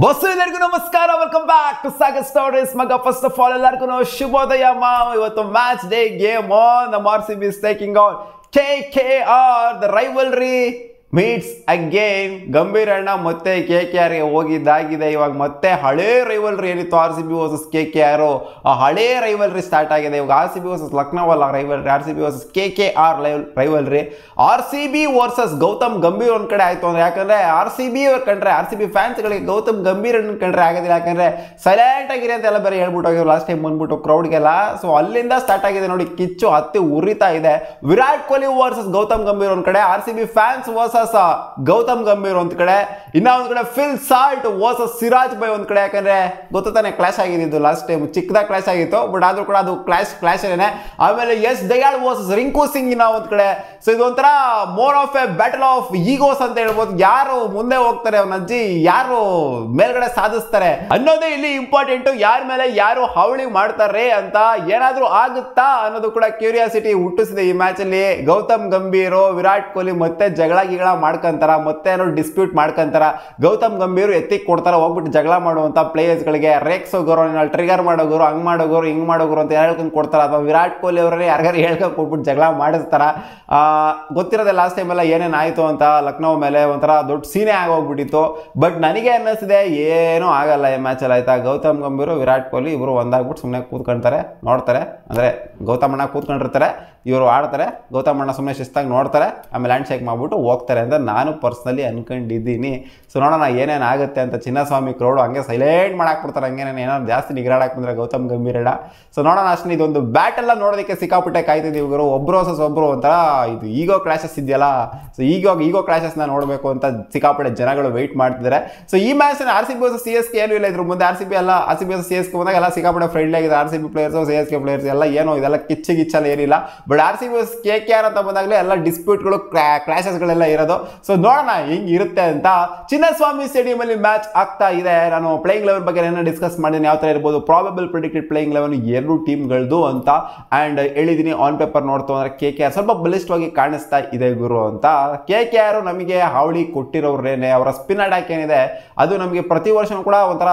Bus ಎಲ್ಲರಿಗೂ ನಮಸ್ಕಾರ, welcome back to Sagar stories. ಮಗ ಫಸ್ಟ್ ಆಫ್ ಆಲ್ ಎಲ್ಲರಿಗೂ ಶುಭೋದಯ. ಇವತ್ತು ಮ್ಯಾಚ್ ಡೇ ಗೇಮ್ ನಮ್ಮ RCB is taking on KKR. The rivalry meets again. Gambhir ಅಣ್ಣ ಮತ್ತೆ KKR ಗೆ ಹೋಗಿದ್ದಾಗಿದೆ. ಇವಾಗ ಮತ್ತೆ ಹಳೇ ರೈವಲ್ರಿ ಏನಿತ್ತು RCB ವರ್ಸಸ್ KKR, ಆ ಹಳೇ ರೈವಲ್ರಿ ಸ್ಟಾರ್ಟ್ ಆಗಿದೆ. ಇವಾಗ RCB ವರ್ಸಸ್ ಲಕ್ನೋ ಅಲ್ಲ rivalry, RCB versus KKR rivalry. RCB versus Gautam Gambhir ಒಂದ್ ಕಡೆ ಆಯ್ತು ಅಂದ್ರೆ, ಯಾಕಂದ್ರೆ RCB ಅವ್ರು ಕಂಡ್ರೆ RCB ಫ್ಯಾನ್ಸ್ ಗಳಿಗೆ ಗೌತಮ್ ಗಂಭೀರ್ ಕಂಡ್ರೆ ಆಗೋದಿಲ್ಲ. ಯಾಕಂದ್ರೆ ಸೈಲೆಂಟ್ ಆಗಿರಿ ಅಂತ ಎಲ್ಲ ಬೇರೆ ಹೇಳ್ಬಿಟ್ಟು ಹೋಗಿದ್ರು ಲಾಸ್ಟ್ ಟೈಮ್ ಬಂದ್ಬಿಟ್ಟು ಕ್ರೌಡ್ಗೆಲ್ಲ. ಸೊ ಅಲ್ಲಿಂದ ಸ್ಟಾರ್ಟ್ ಆಗಿದೆ ನೋಡಿ, ಕಿಚ್ಚು ಹತ್ತಿ ಉರಿತಾ ಇದೆ. ವಿರಾಟ್ ಕೊಹ್ಲಿ ವರ್ಸಸ್ ಗೌತಮ್ ಗಂಭೀರ್ ಒಂದ್ ಕಡೆ, RCB fans versus Gautam Gambhir ಒಂದ್ ಕಡೆ, ಇನ್ನ ಒಂದ್ ಕಡೆ Phil Salt versus Siraj by ಒಂದ್ ಕಡೆ. ಯಾಕಂದ್ರೆ ಗೊತ್ತಾನೆ ಕ್ಲಾಶ್ ಆಗಿದ್ದು ಲಾಸ್ಟ್ ಟೈಮ್, ಚಿಕ್ಕದಾಗ ಕ್ಲಾಶ್ ಆಗಿತ್ತು, ಬಟ್ ಆದ್ರೂ ಕೂಡ ಅದು ಕ್ಲಾಶ್ ಏನೇ. ಆಮೇಲೆ ಎಸ್ ದಯಾಳ್ ವರ್ಸಸ್ ರಿಂಕು ಸಿಂಗ್ ಇನ್ನ ಒಂದ್ ಕಡೆ. ಸೊ ಇದು ಒಂಥರ more of A battle of ಈಗೋಸ್ ಅಂತ ಹೇಳ್ಬೋದು. ಯಾರು ಮುಂದೆ ಹೋಗ್ತಾರೆ, ಅವನ ಅಜ್ಜಿ ಯಾರು ಮೇಲ್ಗಡೆ ಸಾಧಿಸ್ತಾರೆ ಅನ್ನೋದೇ ಇಲ್ಲಿ ಇಂಪಾರ್ಟೆಂಟ್. ಯಾರ ಮೇಲೆ ಯಾರು ಹಾವಳಿ ಮಾಡ್ತಾರೆ ಅಂತ, ಏನಾದ್ರೂ ಆಗುತ್ತಾ ಅನ್ನೋದು ಕೂಡ ಕ್ಯೂರಿಯಾಸಿಟಿ ಹುಟ್ಟಿಸಿದೆ ಈ ಮ್ಯಾಚ್ ಅಲ್ಲಿ. ಗೌತಮ್ ಗಂಭೀರ್ ವಿರಾಟ್ ಕೊಹ್ಲಿ ಮತ್ತೆ ಜಗಳ ಮಾಡ್ಕೊಂತಾರ, ಮತ್ತೆ ಏನೋ ಡಿಸ್ಪ್ಯೂಟ್ ಮಾಡ್ಕೊಂತಾರ. ಗೌತಮ್ ಗಂಭೀರ್ ಎತ್ತಿಕ್ ಕೊಡ್ತಾರ ಹೋಗ್ಬಿಟ್ಟು ಜಗಳ ಮಾಡುವಂತ ಪ್ಲೇಯರ್ಸ್ ಗಳಿಗೆ, ರೇಕ್ಸ್ ಹೋಗೋರು, ಟ್ರಿಗರ್ ಮಾಡೋರು, ಹಂಗ್ ಮಾಡೋರು ಹಿಂಗ್ ಮಾಡೋರು ಅಂತ ಹೇಳ್ಕೊಂಡ್ ಕೊಡ್ತಾರ. ಅಥವಾ ವಿರಾಟ್ ಕೊಹ್ಲಿ ಅವರೇ ಯಾರಿಗಾರು ಹೇಳ್ಕೊಂಡ್ ಕೊಟ್ಬಿಟ್ಟು ಜಗಳ ಮಾಡಿಸ್ತಾರ. ಗೊತ್ತಿರೋದೆ ಲಾಸ್ಟ್ ಟೈಮ್ ಎಲ್ಲ ಏನೇನ್ ಆಯ್ತು ಅಂತ ಲಕ್ನೋ ಮೇಲೆ ಒಂಥರ ದೊಡ್ಡ ಸೀನೆ ಆಗೋಗ್ಬಿಟ್ಟಿತ್ತು. ಬಟ್ ನನಗೆ ಅನ್ನಿಸಿದೆ ಏನೂ ಆಗಲ್ಲ ಈ ಮ್ಯಾಚ್ ಅಲ್ಲಿ, ಆಯ್ತಾ. ಗೌತಮ್ ಗಂಭೀರ್ ವಿರಾಟ್ ಕೊಹ್ಲಿ ಇಬ್ರು ಒಂದಾಗ್ಬಿಟ್ಟು ಸುಮ್ಮನೆ ಕೂತ್ಕೊಂತಾರೆ, ನೋಡ್ತಾರೆ. ಅಂದ್ರೆ ಗೌತಮ್ ಅಣ್ಣ ಕೂತ್ಕೊಂಡಿರ್ತಾರೆ, ಇವರು ಆಡ್ತಾರೆ, ಗೌತಮ್ ಅಣ್ಣ ಸುಮ್ಮನೆ ಶಿಸ್ತಾಗಿ ನೋಡ್ತಾರೆ, ಆಮೇಲೆ ಹ್ಯಾಂಡ್ ಶೇಕ್ ಮಾಡ್ಬಿಟ್ಟು ಹೋಗ್ತಾರೆ ಅಂತ ನಾನು ಪರ್ಸ್ನಲಿ ಅನ್ಕೊಂಡಿದ್ದೀನಿ. ಸೊ ನೋಡೋಣ ಏನೇನು ಆಗುತ್ತೆ ಅಂತ. ಚಿನ್ನಸ್ವಾಮಿ ಕ್ರೌಡ್ ಹಂಗೆ ಸೈಲೆಂಟ್ ಮಾಡಾಕ್ಬಿಡ್ತಾರೆ, ಹಂಗೇನೇನು ಏನಾದ್ರು ಜಾಸ್ತಿ ನಿಗರಾಡಕ್ಕೆ ಬಂದರೆ ಗೌತಮ್ ಗಂಭೀರ್ ಅಣ್ಣ. ಸೊ ನೋಡೋಣ ಅಷ್ಟೇ. ಇದೊಂದು ಬ್ಯಾಟ್ ಎಲ್ಲ ನೋಡೋದಕ್ಕೆ ಸಿಕ್ಕಾಪಟ್ಟೆ ಕಾಯ್ತಿದ್ದೀವಿ. ಇವರು ಒಬ್ರು ವರ್ಸಸ್ ಒಬ್ರು ಒಂಥರ ಇದು ಈಗೋ ಕ್ಲಾಶಸ್ ಇದೆಯಲ್ಲ, ಸೊ ಈಗೋ ಕ್ಲಾಶಸ್ನ ನೋಡಬೇಕು ಅಂತ ಸಿಕ್ಕಾಪಟ್ಟೆ ಜನಗಳು ವೆಯ್ಟ್ ಮಾಡ್ತಿದ್ದಾರೆ. ಸೊ ಈ ಮ್ಯಾಚ್ RCB ವರ್ಸಸ್ CSK ಏನೂ ಇಲ್ಲ. ಇದ್ರ ಮುಂದೆ RCB ವರ್ಸಸ್ CSK ಬಂದಾಗ ಎಲ್ಲ ಸಿಕ್ಕಾಪಟ್ಟೆ ಫ್ರೆಂಡ್ಲಿ ಆಗಿದೆ. RCB ಪ್ಲೇಯರ್ಸ್ CSK ಪ್ಲೇಯರ್ಸ್ ಎಲ್ಲ ಏನೋ ಇದೆಲ್ಲ ಗಿಚ್ಚಲ್ಲ ಏನಿಲ್ಲ. ಬಟ್ RCB ವರ್ಸಸ್ KKR ಅಂತ ಬಂದಾಗಲೇ ಎಲ್ಲ ಡಿಸ್ಪ್ಯೂಟ್ಗಳು ಕ್ಲಾಶಸ್ಗಳೆಲ್ಲ ಇರೋದು. ಸೊ ನೋಡೋಣ ಹೆಂಗ್ ಇರುತ್ತೆ ಅಂತ. ಚಿನ್ನಸ್ವಾಮಿ ಸ್ಟೇಡಿಯಂ ಅಲ್ಲಿ ಮ್ಯಾಚ್ ಆಗ್ತಾ ಇದೆ. ನಾನು ಪ್ಲೇಯಿಂಗ್ ಲೆವೆನ್ ಬಗ್ಗೆ ಏನೋ ಡಿಸ್ಕಸ್ ಮಾಡಿದ್ದೀನಿ, ಯಾವ ತರ ಇರ್ಬೋದು ಪ್ರಾಬಬಲ್ ಪ್ರಿಡಿಕ್ಟೆಡ್ ಪ್ಲೇಯಿಂಗ್ ಲೆವೆನ್ ಎರಡು ಟೀಮ್ಗಳದು ಅಂತ. ಅಂಡ್ ಹೇಳಿದೀನಿ ಆನ್ ಪೇಪರ್ ನೋಡ್ತು ಅಂದ್ರೆ KKR ಸ್ವಲ್ಪ ಬಲಿಷ್ಠವಾಗಿ ಕಾಣಿಸ್ತಾ ಇದೆ ಗುರು ಅಂತ. KKR ನಮಗೆ ಹಾವಳಿ ಕೊಟ್ಟಿರೋರೇನೆ, ಅವರ ಸ್ಪಿನ್ ಅಟ್ಯಾಕ್ ಏನಿದೆ ಅದು ನಮಗೆ ಪ್ರತಿ ವರ್ಷನೂ ಕೂಡ ಒಂಥರ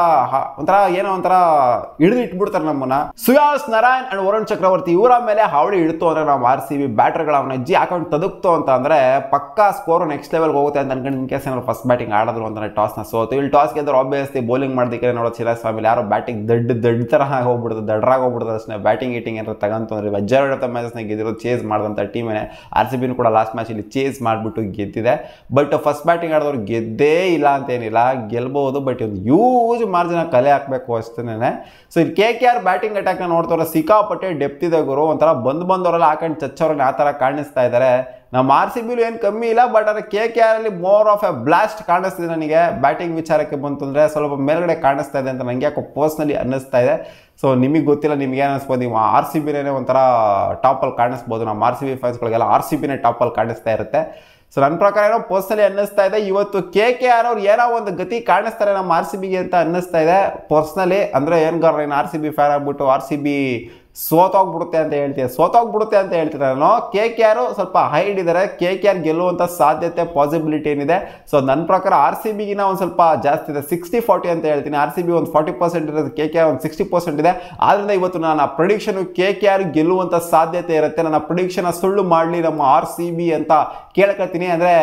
ಹಿಡಿದು ಇಟ್ಬಿಡ್ತಾರೆ ನಮ್ಮನ್ನ. ಸುಯಾಸ್ ನಾರಾಯಣ್ ಅಂಡ್ ವರುಣ್ ಚಕ್ರವರ್ತಿ ಇವರ ಮೇಲೆ ಹಾವಳಿ ಇಡ್ತು ಅಂದ್ರೆ ನಾವು RCB ಬ್ಯಾಟರ್ಗಳ ಅವನ ಅಜ್ಜಿ ಹಾಕೊಂಡು ತದುಕ್ತು ಅಂತ ಅಂದ್ರೆ ಪಕ್ಕಾ ಸ್ಕೋರ್ ನೆಕ್ಸ್ಟ್ ಲೆವೆಲ್ ಹೋಗುತ್ತೆ ಅಂತ ಅನ್ಕೊಂಡು. ಇನ್ ಕೇಸ್ ಏನಾದ್ರು ಫಸ್ಟ್ ಬ್ಯಾಟಿಂಗ್ ಆಡಿದ್ರು ಅಂತಾನೆ ಟಾಸ್ನ ಸೋತು, ಇಲ್ಲಿ ಟಾಸ್ ಗೆದ್ರು ಆಬ್ವಿಯಸ್ಲಿ ಬೌಲಿಂಗ್ ಮಾಡ್ದಿಕ್ಕೆ ನೋಡೋ ಚಿನ್ನಸ್ವಾಮಿ ಯಾರೋ ಬ್ಯಾಟಿಂಗ್ ದಡ್ಡ ತರ ಹೋಗ್ಬಿಡ್ತದೆ, ದಡ್ರಾಗಿ ಹೋಗ್ಬಿಡ್ತದೆ ಅಷ್ಟೇ. ಬ್ಯಾಟಿಂಗ್ ಏನಾದ್ರು ತಗಂತು ಅಂದ್ರೆ ಮೆಜಾರಿಟಿ ಆಫ್ ದ ಮ್ಯಾಚಸ್ನ ಗೆದ್ದಿರೋ ಚೇಸ್ ಮಾಡಿದಂಥ ಟೀಮೇನೆ. RCB ಕೂಡ ಲಾಸ್ಟ್ ಮ್ಯಾಚ್ ಇಲ್ಲಿ ಚೇಸ್ ಮಾಡಿಬಿಟ್ಟು ಗೆದ್ದಿದೆ. ಬಟ್ ಫಸ್ಟ್ ಬ್ಯಾಟಿಂಗ್ ಆಡಿದವ್ರು ಗೆದ್ದೇ ಇಲ್ಲ ಅಂತ ಏನಿಲ್ಲ, ಗೆಲ್ಬಹುದು. ಬಟ್ ಒಂದು ಯೂಸ್ ಮಾರ್ಜಿನ ಕಲೆ ಹಾಕಬೇಕು ಅಷ್ಟೇನೆ. ಸೊ ಇಲ್ಲಿ KKR ಬ್ಯಾಟಿಂಗ್ ಅಟ್ಯಾಕ್ನ ನೋಡ್ತವ್ರೆ ಸಿಕ್ಕಾಪಟ್ಟೆ ಡೆಪ್ತ್ ಇದೆ ಗುರು. ಒಂಥರ ಬಂದವರೆಲ್ಲ ಹಾಕೊಂಡು ಚಚ್ಚವ್ರನ್ನ ಆ ಥರ ಕಾಣಿಸ್ತಾ ಇದ್ದಾರೆ. ನಮ್ಮ RCB ಏನು ಕಮ್ಮಿ ಇಲ್ಲ, ಬಟ್ ಆದರೆ KKR ಅಲ್ಲಿ ಮೋರ್ ಆಫ್ ಎ ಬ್ಲಾಸ್ಟ್ ಕಾಣಿಸ್ತಿದೆ ನನಗೆ. ಬ್ಯಾಟಿಂಗ್ ವಿಚಾರಕ್ಕೆ ಬಂತಂದ್ರೆ ಸ್ವಲ್ಪ ಮೇಲ್ಗಡೆ ಕಾಣಿಸ್ತಾ ಇದೆ ಅಂತ ನನಗೆ ಯಾಕೋ ಪರ್ಸ್ನಲಿ ಅನ್ನಿಸ್ತಾ ಇದೆ. ಸೊ ನಿಮಗೆ ಗೊತ್ತಿಲ್ಲ, ನಿಮ್ಗೆ ಏನು ಅನಿಸ್ಬೋದು, ನೀವು RCBನೇ ಒಂಥರ ಟಾಪಲ್ಲಿ ಕಾಣಿಸ್ಬೋದು. ನಮ್ಮ RCB ಫ್ಯಾನ್ಸ್ಗಳಿಗೆಲ್ಲ RCBನೇ ಟಾಪಲ್ಲಿ ಕಾಣಿಸ್ತಾ ಇರುತ್ತೆ. ಸೊ ನನ್ನ ಪ್ರಕಾರ ಏನೋ ಪರ್ಸ್ನಲಿ ಅನ್ನಿಸ್ತಾ ಇದೆ, ಇವತ್ತು KKR ಅವ್ರು ಏನೋ ಒಂದು ಗತಿ ಕಾಣಿಸ್ತಾರೆ ನಮ್ಮ RCBಗೆ ಅಂತ ಅನ್ನಿಸ್ತಾ ಇದೆ ಪರ್ಸ್ನಲಿ. ಅಂದರೆ ಏನು RCB ಫ್ಯಾನ್ ಆಗ್ಬಿಟ್ಟು RCB ಸೋತೋಗ್ಬಿಡುತ್ತೆ ಅಂತ ಹೇಳ್ತೀನಿ ನಾನು. KKR ಸ್ವಲ್ಪ ಹೈಡ್ ಇದ್ದಾರೆ, KKR ಗೆಲ್ಲುವಂಥ ಸಾಧ್ಯತೆ ಪಾಸಿಬಿಲಿಟಿ ಏನಿದೆ. ಸೊ ನನ್ನ ಪ್ರಕಾರ RCBಗಿನ ಒಂದು ಸ್ವಲ್ಪ ಜಾಸ್ತಿ ಇದೆ, 60-40 ಅಂತ ಹೇಳ್ತೀನಿ. RCB ಒಂದು 40% ಇರೋದು, KKR ಒಂದು 60% ಇದೆ. ಆದ್ದರಿಂದ ಇವತ್ತು ನನ್ನ ಪ್ರಿಡಿಕ್ಷನ್ KKR ಗೆಲ್ಲುವಂಥ ಸಾಧ್ಯತೆ ಇರುತ್ತೆ. ನನ್ನ ಪ್ರಿಡಿಕ್ಷನ್ ಸುಳ್ಳು ಮಾಡಲಿ ನಮ್ಮ RCB ಅಂತ ಕೇಳ್ಕೊತೀನಿ. ಅಂದರೆ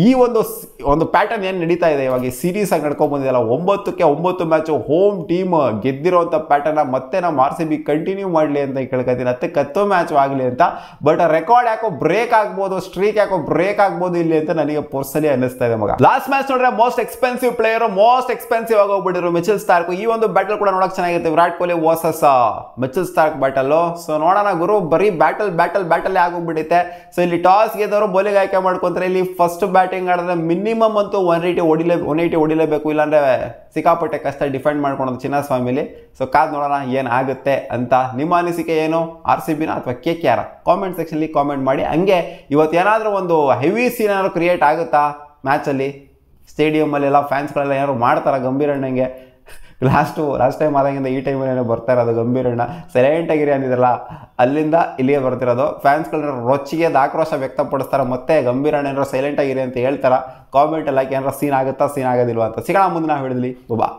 ಈ ಒಂದು ಪ್ಯಾಟರ್ನ್ ಏನು ನಡೀತಾ ಇದೆ ಇವಾಗ ಸೀರೀಸ್ ಆಗಿ ನಡ್ಕೊಂಡ್ ಬಂದಿದೆಯಲ್ಲ, 9 ಮ್ಯಾಚ್ ಹೋಮ್ ಟೀಮ್ ಗೆದ್ದಿರೋಂಥ ಪ್ಯಾಟರ್ನ ಮತ್ತೆ ನಮ್ಮ RCB ಕಂಟಿನ್ಯೂ ಮಾಡಲಿ ಅಂತ ಕೇಳ್ಕೊತೀನಿ. 10 ಮ್ಯಾಚ್ ಆಗಲಿ ಅಂತ. ಬಟ್ ರೆಕಾರ್ಡ್ ಯಾಕೋ ಬ್ರೇಕ್ ಆಗ್ಬೋದು, ಸ್ಟ್ರೀಕ್ ಯಾಕೋ ಬ್ರೇಕ್ ಆಗ್ಬೋದು ಇಲ್ಲಿ ಅಂತ ನನಗೆ ಪರ್ಸನಲಿ ಅನ್ನಿಸ್ತಾ ಇದೆ ಮಗ. ಲಾಸ್ಟ್ ಮ್ಯಾಚ್ ನೋಡ್ರೆ ಮೋಸ್ಟ್ ಎಕ್ಸ್ಪೆನ್ಸಿವ್ ಆಗಿ ಹೋಗ್ಬಿಟ್ಟಿದ್ರು ಮಿಚೆಲ್ ಸ್ಟಾರ್ಕ್. ಈ ಒಂದು ಬ್ಯಾಟಲ್ ಕೂಡ ನೋಡಕ್ ಚೆನ್ನಾಗಿರುತ್ತೆ, Virat Kohli versus Mitchell Starc battle. So ನೋಡೋಣ ಗುರು, ಬರೀ ಬ್ಯಾಟಲ್ ಆಗೋಗ್ಬಿಡುತ್ತೆ. ಸೊ ಇಲ್ಲಿ ಟಾಸ್ ಗೆದ್ದವರು ಬೌಲಿಂಗ್ ಆಯ್ಕೆ ಮಾಡ್ಕೊಂತಾರೆ. ಇಲ್ಲಿ ಫಸ್ಟ್ ಬ್ಯಾಟಿಂಗ್ ಆಡಿದ್ರೆ ಮಿನಿಮಮ್ ಅಂತೂ 180 ಹೊಡಿಲೇಬೇಕು, ಇಲ್ಲಾಂದ್ರೆ ಸಿಕ್ಕಾಪಟ್ಟೆ ಕಷ್ಟ ಡಿಫೆಂಡ್ ಮಾಡ್ಕೊಳೋದು ಚಿನ್ನಸ್ವಾಮಿಲಿ. ಸೊ ಕಾದ್ ನೋಡೋಣ ಏನಾಗುತ್ತೆ ಅಂತ. ನಿಮ್ಮ ಅನಿಸಿಕೆ ಏನು, RCBನ ಅಥವಾ KKR? ಕಾಮೆಂಟ್ ಸೆಕ್ಷನ್ಲಿ ಕಾಮೆಂಟ್ ಮಾಡಿ. ಹಂಗೆ ಇವತ್ತು ಏನಾದರೂ ಒಂದು ಹೆವಿ ಸೀನ್ ಏನಾದ್ರು ಕ್ರಿಯೇಟ್ ಆಗುತ್ತಾ ಮ್ಯಾಚಲ್ಲಿ, ಸ್ಟೇಡಿಯಮಲ್ಲಿ ಎಲ್ಲ ಫ್ಯಾನ್ಸ್ಗಳೆಲ್ಲ ಏನಾದ್ರು ಮಾಡ್ತಾರ ಗಂಭೀರ್ ಅಣ್ಣಂಗೆ? ಲಾಸ್ಟ್ ಟೈಮ್ ಆದಾಗಿಂದ ಈ ಟೈಮಲ್ಲಿ ಏನೋ ಬರ್ತಾ ಇರೋದು ಗಂಭೀರಣ್ಣ ಸೈಲೆಂಟಾಗಿರಿ ಅಂದಿದ್ರಲ್ಲ, ಅಲ್ಲಿಂದ ಇಲ್ಲಿಗೆ ಬರ್ತಿರೋದು. ಫ್ಯಾನ್ಸ್ಗಳನ್ನ ರೊಚ್ಚಿಗೆ ಆಕ್ರೋಶ ವ್ಯಕ್ತಪಡಿಸ್ತಾರೆ, ಮತ್ತೆ ಗಂಭೀರಣ್ಣ ಏನಾರು ಸೈಲೆಂಟಾಗಿರಿ ಅಂತ ಹೇಳ್ತಾರೆ. ಕಾಮೆಂಟ್ ಎಲ್ಲ ಏನಾರು ಸೀನ್ ಆಗುತ್ತಾ ಸೀನ್ ಆಗೋದಿಲ್ವಾ ಅಂತ. ಸಿಗೋಣ ಮುಂದಿನ ವಿಡಿಯೋದಲ್ಲಿ. ಬಾ.